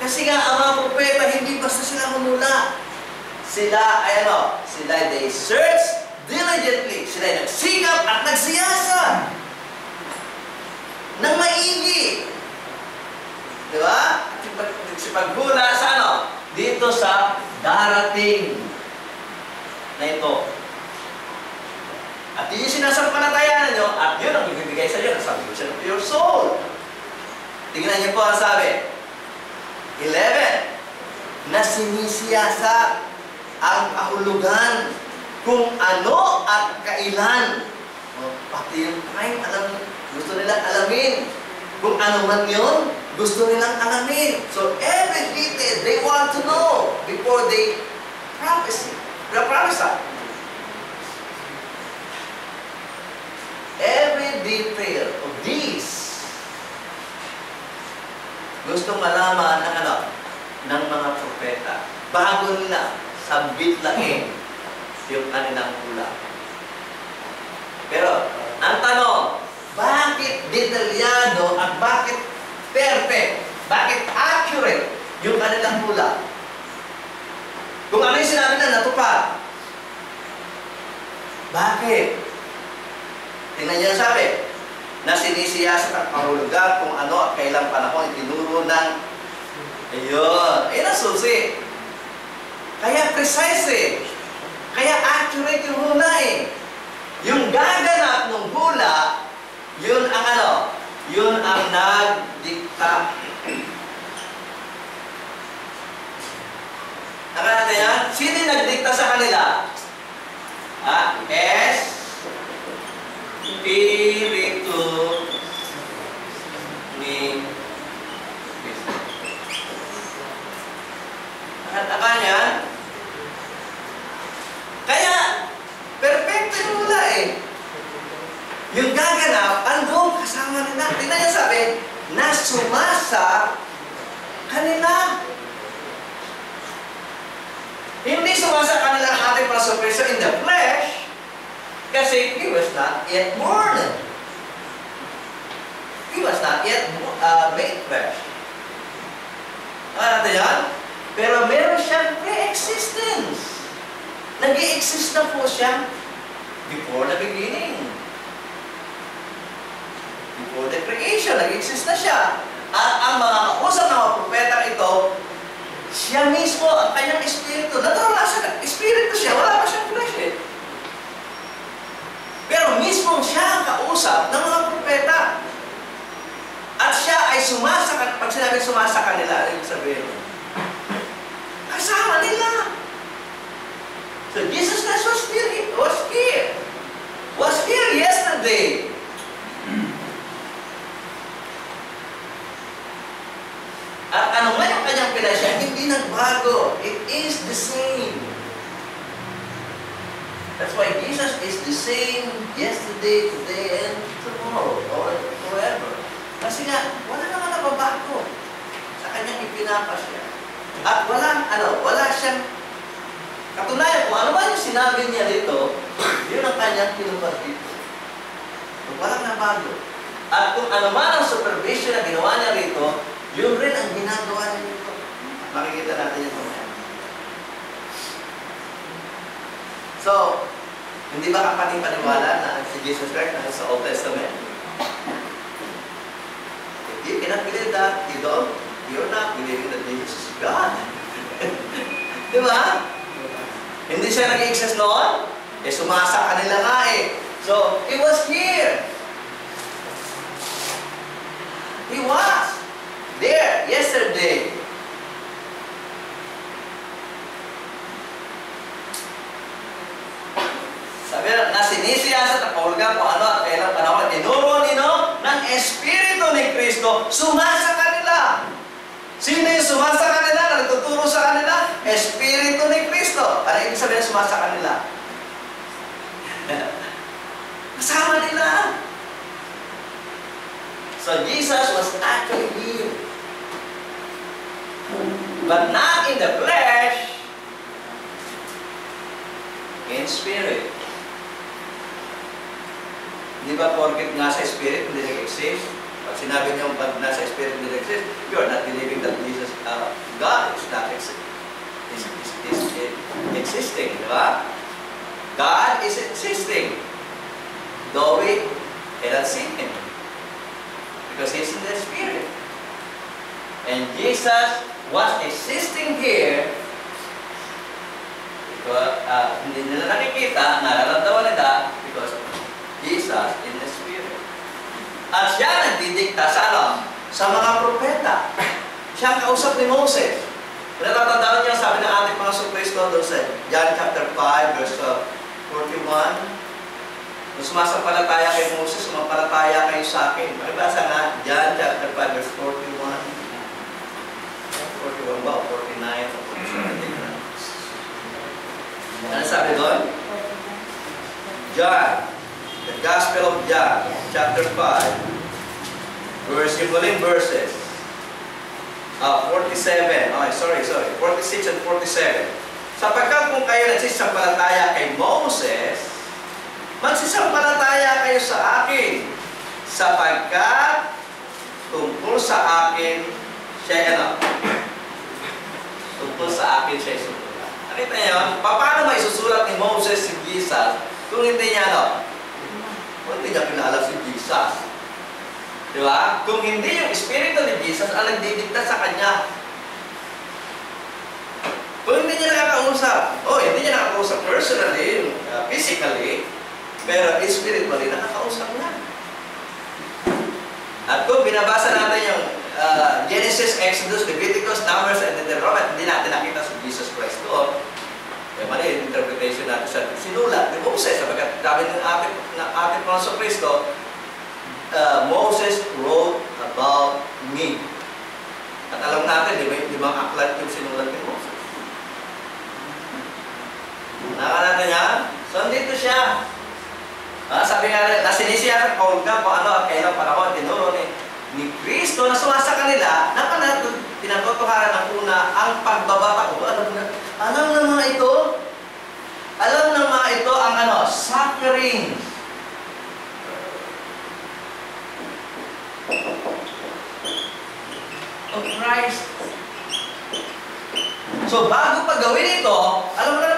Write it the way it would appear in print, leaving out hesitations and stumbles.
Kasi nga, ang mga propeta, hindi basta sila humula. Sila, ay ano, sila, they search diligently. Sila ay nagsikap at nagsiyasa ng maigi. Di ba? Nagsipaghula sa ano? Dito sa darating na ito. At yun yung sinasampalatayanan nyo, at yun ang ibibigay sa inyo, sabi ko siya ng pure soul. Tingnan niyo po ang sabi. 11. Na sinisiyasa ang kahulugan kung ano at kailan. Pati yung time, gusto nilang alamin. Kung ano man yun, gusto nilang alamin. So every detail, they want to know before they prophesy. Every detail of these gustong malaman ng ano? Ng mga propeta. Bago nila sabit-lain yung kanilang hula. Pero, ang tanong, bakit detalyado at bakit perfect? Bakit accurate yung kanilang hula? Kung ano yung sinabi na natupad. Bakit? Tingnan niyo ang sabi, na sinisiyasa at kahulugan kung ano at kailang panahon itinuro ng ayun. Ayun ang susi. Kaya precise eh. Kaya accurate yung hula eh. Yung gaganap ng hula, yun ang ano? Yun ang nagdikta. Nakala natin yan? Sino yung nagdikta sa kanila? Espiritu ni Cristo. Nakataka niya? Kaya, perfecto yung hula eh. Yung gaganap, andun kasama nila. Tingnan niya sabi, na sumasa kanila. Hindi sumasa kanila ang ating prasopreso in the flesh kasi he was not yet born. He was not yet made flesh. Ano natin yan? Pero meron siyang pre-existence. Nag-i-exist na po siya before the beginning. Before the creation, nag-exist na siya. At ang mga kausap ng mga propeta ito, siya mismo, ang kanyang espiritu, natural siya, espiritu siya, wala pa siyang flesh eh. Pero mismo siya ang kausap ng mga propeta. At siya ay sumasakan, pag sinabi sumasakan nila, ibig sabihin, kasama nila. So Jesus Christ was here yesterday. At ano man yung kanyang pinasya, hindi nagbago. It is the same. That's why Jesus is the same yesterday, today, and tomorrow, or forever. Kasi nga, wala naman nababago sa kanyang ipinapasya. At wala siyang katunayan. Kung ano man yung sinabi niya dito, yun ang kanyang pinupad dito. Walang nabago. At kung ano man ang supervision na ginawa niya rito, yun rin ang ginagawa niya dito. Makikita natin yung mamaya. So, hindi ba kapani-paniwala na si Jesus Christ na sa Old Testament? If you cannot believe that, you're not believing that Jesus is God. Di ba? Hindi siya nag-exist noon? Sumasa kanila nga eh. So, He was here. He was there yesterday. Sabi na sinisiyasa at kahulugan kung ano at kailang panahon tinuro nino ng Espiritu ni Cristo sumasa kanila. Sino yung sumasa kanila na nagtuturo sa kanila? Espiritu ni Cristo. Ano ibig sabihin sumasa kanila? Kasama nila. So Jesus was actually here. But not in the flesh, in spirit. Di ba porket nasa spirit, hindi nag-exist? Pag sinabi niyo pag nasa spirit, hindi nag-exist, you are not believing that Jesus, God is not existing, di ba? God is existing, though we cannot see Him, because He's in the Spirit. And Jesus was existing here, because hindi nila nakikita, nararamdaman nila, because Jesus in the Spirit. At siya nagdidikta sa ano? Sa mga propeta. Siya ang kausap ni Moses. Natatandaan niya, sabi ng ating mga Kristo doon sa John chapter 5, verse 41. Kung sumasampalataya kay Moses, sumampalataya kayo sa akin. Makibasa nga, John chapter 5, verse 41. 41 ba? 49 o 47? Ano sabi doon? John, the Gospel of John, chapter 5, yung verses. 47, okay, sorry, 46 and 47. Sapagkat kung kayo nagsisampalataya kay Moses, magsisampalataya kayo sa akin, sapagkat tungkol sa akin siya ano? Tungkol sa akin siya isusulat. Nakita niyo, paano may isusulat ni Moses si Jesus kung hindi niya ano? Kung hindi niya pinaalam si Jesus. Di ba? Kung hindi yung Espiritu ni Jesus ang nagdidikta sa kanya. Kung hindi niya nakakausap, hindi niya nakakausap personally, physically, pero spiritually, nakakausap niya. At kung binabasa natin yung Genesis, Exodus, Leviticus, Numbers, and Deuteronomy, hindi natin nakita si Jesus Christ doon. Mali yung interpretation natin sa sinulat ni Moses, sapagkat sabi ng ating Panginoon Kristo, Moses wrote about me. At alam natin, di ba ang aklat yung sinulat ni Moses? Naka natin yan? So, andito siya. Sabi nga, nasinisiya sa Paul ka kung ano at kailang panahon, tinuro ni Kristo na sumasa kanila, na pinatutuharan ng una ang pagbabata ko. Alam ng mga ito? Alam ng mga ito ang ano? Suffering. Of Christ. So, bago pa gawin ito, alam mo na